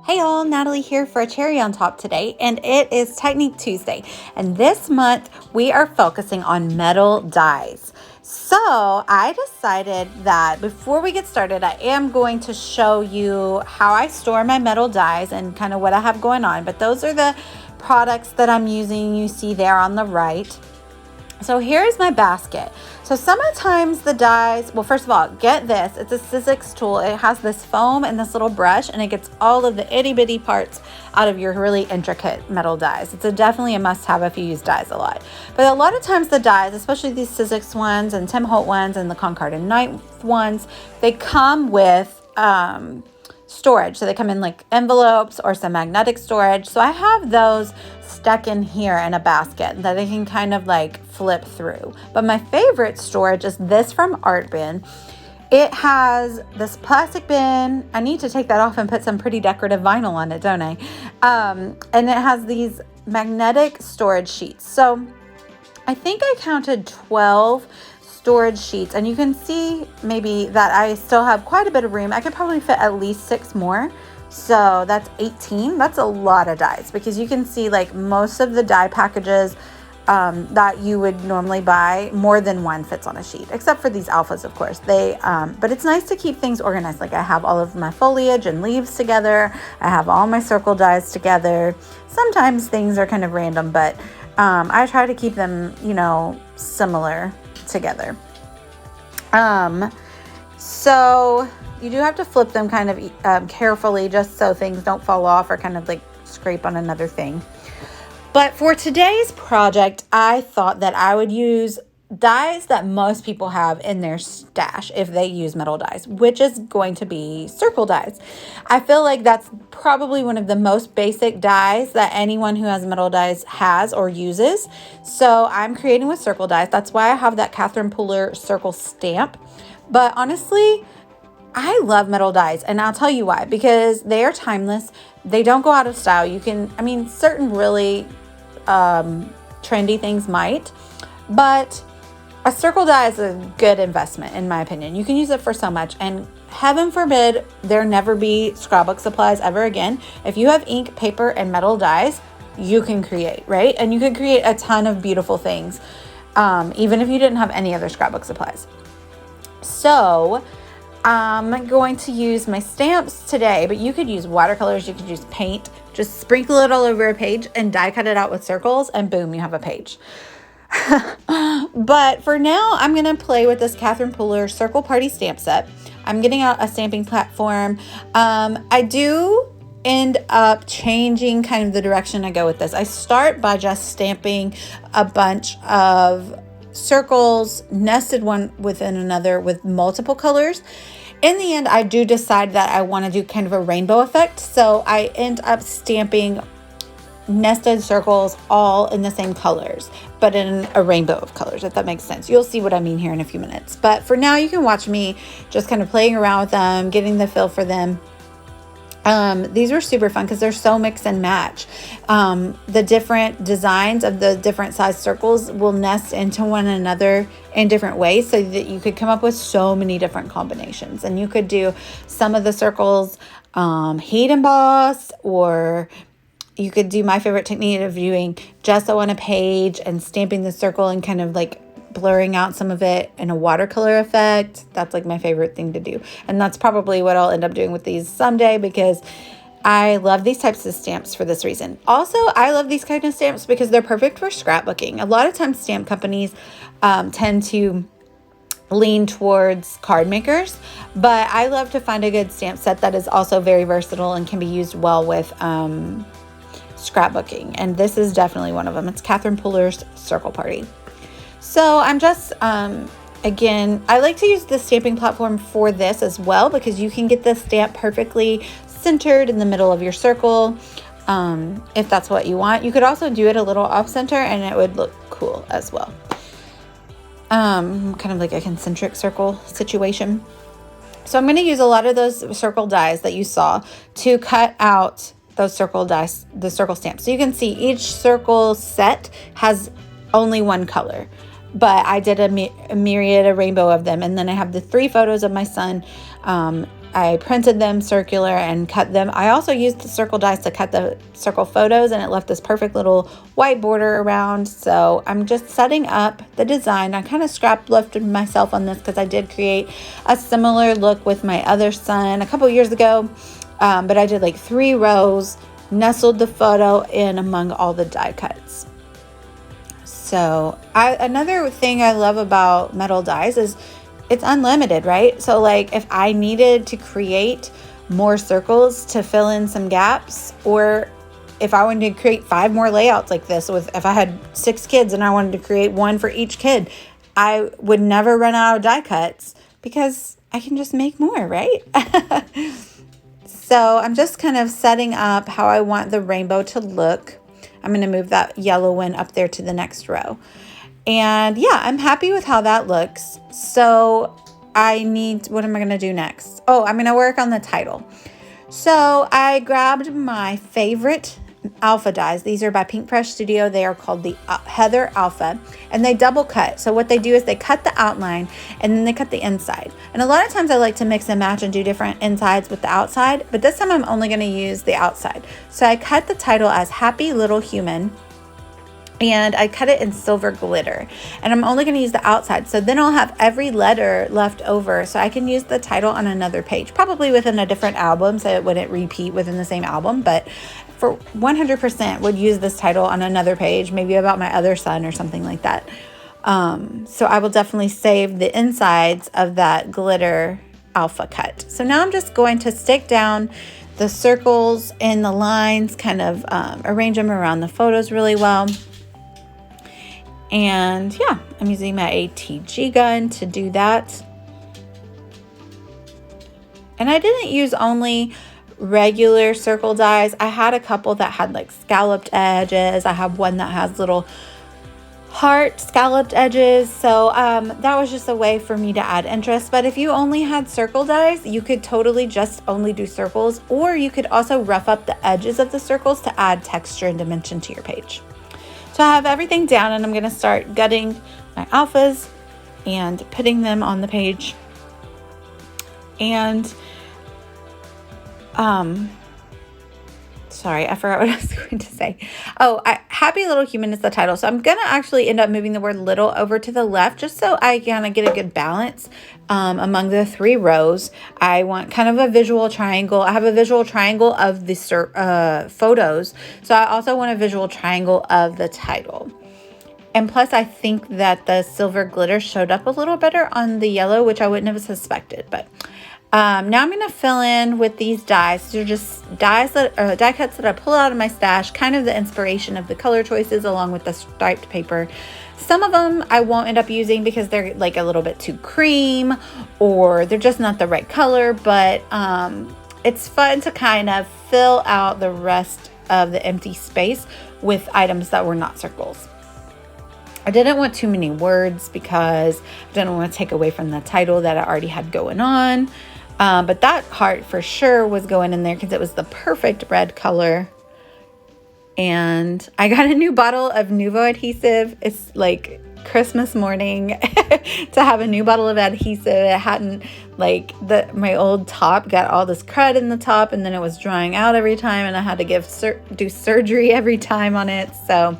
Hey all, Natalie here for a cherry on top today, and it is Technique Tuesday. And this month we are focusing on metal dies. So I decided that before we get started, I am going to show you how I store my metal dies and kind of what I have going on. But those are the products that I'm using. You see there on the right. So here's my basket. So sometimes the dies, well, first of all, get this. It's a Sizzix tool. It has this foam and this little brush, and it gets all of the itty bitty parts out of your really intricate metal dies. It's definitely a must have if you use dies a lot. But a lot of times the dies, especially these Sizzix ones and Tim Holt ones and the Concard and Knight ones, they come with storage. So they come in like envelopes or some magnetic storage. So I have those stuck in here in a basket that I can kind of like flip through. But my favorite storage is this from Art Bin. It has this plastic bin. I need to take that off and put some pretty decorative vinyl on it, don't I? And it has these magnetic storage sheets. So I think I counted 12 storage sheets, and you can see maybe that I still have quite a bit of room. I could probably fit at least 6 more. So that's 18. That's a lot of dies, because you can see like most of the die packages that you would normally buy, more than one fits on a sheet, except for these alphas, of course. But it's nice to keep things organized. Like I have all of my foliage and leaves together. I have all my circle dies together. Sometimes things are kind of random, but I try to keep them, similar together. So you do have to flip them kind of carefully, just so things don't fall off or kind of like scrape on another thing. But for today's project, I thought that I would use dies that most people have in their stash if they use metal dies, which is going to be circle dies. I feel like that's probably one of the most basic dies that anyone who has metal dies has or uses. So I'm creating with circle dies. That's why I have that Catherine Pooler circle stamp. But honestly, I love metal dies, and I'll tell you why. Because they are timeless. They don't go out of style. Certain really trendy things might, but a circle die is a good investment, in my opinion. You can use it for so much, and heaven forbid there never be scrapbook supplies ever again. If you have ink, paper, and metal dies, you can create, right? And you can create a ton of beautiful things, even if you didn't have any other scrapbook supplies. So I'm going to use my stamps today, but you could use watercolors, you could use paint. Just sprinkle it all over a page and die cut it out with circles, and boom, you have a page. But for now, I'm going to play with this Catherine Pooler Circle Party stamp set. I'm getting out a stamping platform. I do end up changing kind of the direction I go with this. I start by just stamping a bunch of circles nested one within another with multiple colors. In the end, I do decide that I want to do kind of a rainbow effect. So I end up stamping nested circles all in the same colors, but in a rainbow of colors, if that makes sense. You'll see what I mean here in a few minutes. But for now, you can watch me just kind of playing around with them, getting the feel for them. These were super fun because they're so mix and match. The different designs of the different size circles will nest into one another in different ways, so that you could come up with so many different combinations. And you could do some of the circles heat embossed, or you could do my favorite technique of doing gesso on a page and stamping the circle and kind of like blurring out some of it in a watercolor effect. That's like my favorite thing to do. And that's probably what I'll end up doing with these someday, because I love these types of stamps for this reason. Also, I love these kind of stamps because they're perfect for scrapbooking. A lot of times stamp companies tend to lean towards card makers, but I love to find a good stamp set that is also very versatile and can be used well with scrapbooking. And this is definitely one of them. It's Catherine Pooler's Circle Party. So I'm just, again, I like to use the stamping platform for this as well, because you can get the stamp perfectly centered in the middle of your circle, if that's what you want. You could also do it a little off center and it would look cool as well. Kind of like a concentric circle situation. So I'm going to use a lot of those circle dies that you saw to cut out those circle dies, the circle stamps. So you can see each circle set has only one color, but I did a myriad, a rainbow of them. And then I have the 3 photos of my son I printed them circular and cut them. I also used the circle dies to cut the circle photos, and it left this perfect little white border around. So I'm just setting up the design. I kind of scrap lifted myself on this because I did create a similar look with my other son a couple years ago. But I did like 3 rows, nestled the photo in among all the die cuts. So another thing I love about metal dies is it's unlimited, right? So like if I needed to create more circles to fill in some gaps, or if I wanted to create 5 more layouts like this, if I had 6 kids and I wanted to create one for each kid, I would never run out of die cuts because I can just make more, right? So I'm just kind of setting up how I want the rainbow to look. I'm going to move that yellow one up there to the next row. And yeah, I'm happy with how that looks. So what am I going to do next? Oh, I'm going to work on the title. So I grabbed my favorite alpha dies. These are by Pink Fresh Studio. They are called the Heather Alpha, and they double cut. So what they do is they cut the outline and then they cut the inside. And a lot of times I like to mix and match and do different insides with the outside, but this time I'm only going to use the outside. So I cut the title as Happy Little Human, and I cut it in silver glitter, and I'm only going to use the outside. So then I'll have every letter left over, so I can use the title on another page, probably within a different album, so it wouldn't repeat within the same album, but for 100% would use this title on another page, maybe about my other son or something like that. So I will definitely save the insides of that glitter alpha cut. So now I'm just going to stick down the circles and the lines, kind of arrange them around the photos really well. And yeah, I'm using my ATG gun to do that. And I didn't use only regular circle dies. I had a couple that had like scalloped edges. I have one that has little heart scalloped edges. So that was just a way for me to add interest. But if you only had circle dies, you could totally just only do circles, or you could also rough up the edges of the circles to add texture and dimension to your page. So I have everything down, and I'm going to start gutting my alphas and putting them on the page. And sorry, I forgot what I was going to say. Happy Little Human is the title. So I'm going to actually end up moving the word little over to the left, just so I kind of get a good balance among the 3 rows. I want kind of a visual triangle. I have a visual triangle of the photos. So I also want a visual triangle of the title. And plus, I think that the silver glitter showed up a little better on the yellow, which I wouldn't have suspected. But now I'm going to fill in with these dies. They're just die cuts that I pull out of my stash, kind of the inspiration of the color choices along with the striped paper. Some of them I won't end up using because they're like a little bit too cream, or they're just not the right color, but it's fun to kind of fill out the rest of the empty space with items that were not circles. I didn't want too many words because I didn't want to take away from the title that I already had going on. But that heart for sure was going in there because it was the perfect red color. And I got a new bottle of Nuvo adhesive. It's like Christmas morning to have a new bottle of adhesive. It hadn't, like, my old top got all this crud in the top, and then it was drying out every time, and I had to do surgery every time on it. So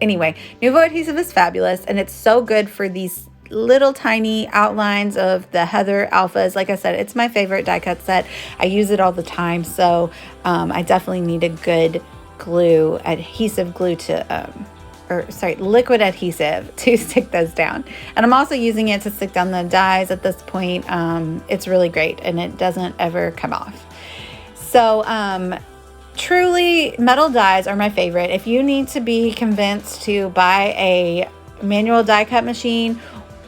anyway, Nuvo adhesive is fabulous, and it's so good for these little tiny outlines of the Heather Alphas. Like I said, it's my favorite die cut set. I use it all the time, so I definitely need a good liquid adhesive to stick those down. And I'm also using it to stick down the dies at this point. It's really great, and it doesn't ever come off. So truly, metal dies are my favorite. If you need to be convinced to buy a manual die cut machine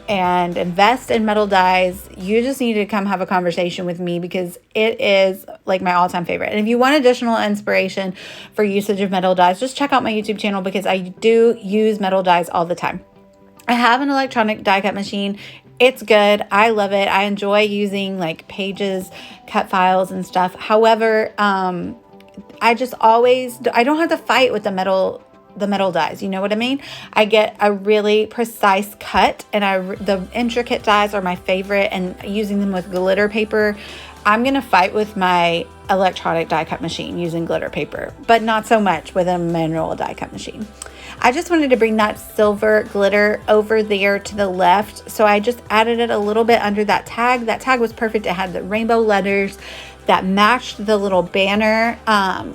and invest in metal dies, you just need to come have a conversation with me, because it is like my all-time favorite. And if you want additional inspiration for usage of metal dies, just check out my YouTube channel, because I do use metal dies all the time. I have an electronic die cut machine. It's good. I love it. I enjoy using like Pages, cut files and stuff. However, I don't have to fight with the metal dies. You know what I mean? I get a really precise cut, and the intricate dies are my favorite, and using them with glitter paper, I'm going to fight with my electronic die cut machine using glitter paper, but not so much with a manual die cut machine. I just wanted to bring that silver glitter over there to the left. So I just added it a little bit under that tag. That tag was perfect. It had the rainbow letters that matched the little banner.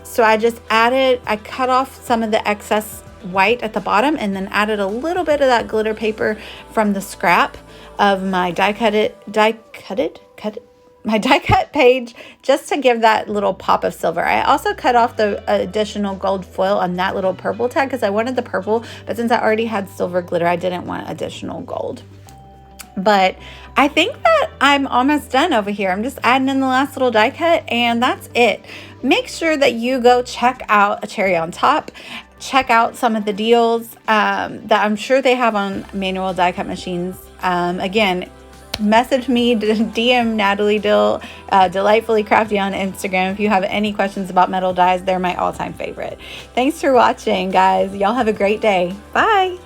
So I cut off some of the excess white at the bottom and then added a little bit of that glitter paper from the scrap of my die cut page, just to give that little pop of silver. I also cut off the additional gold foil on that little purple tag because I wanted the purple, but since I already had silver glitter, I didn't want additional gold. But I think that I'm almost done over here. I'm just adding in the last little die cut, and that's it. Make sure that you go check out A Cherry on Top. Check out some of the deals that I'm sure they have on manual die cut machines. Again, message me, DM Natalie Dill, Delightfully Crafty on Instagram if you have any questions about metal dies. They're my all-time favorite. Thanks for watching, guys. Y'all have a great day. Bye.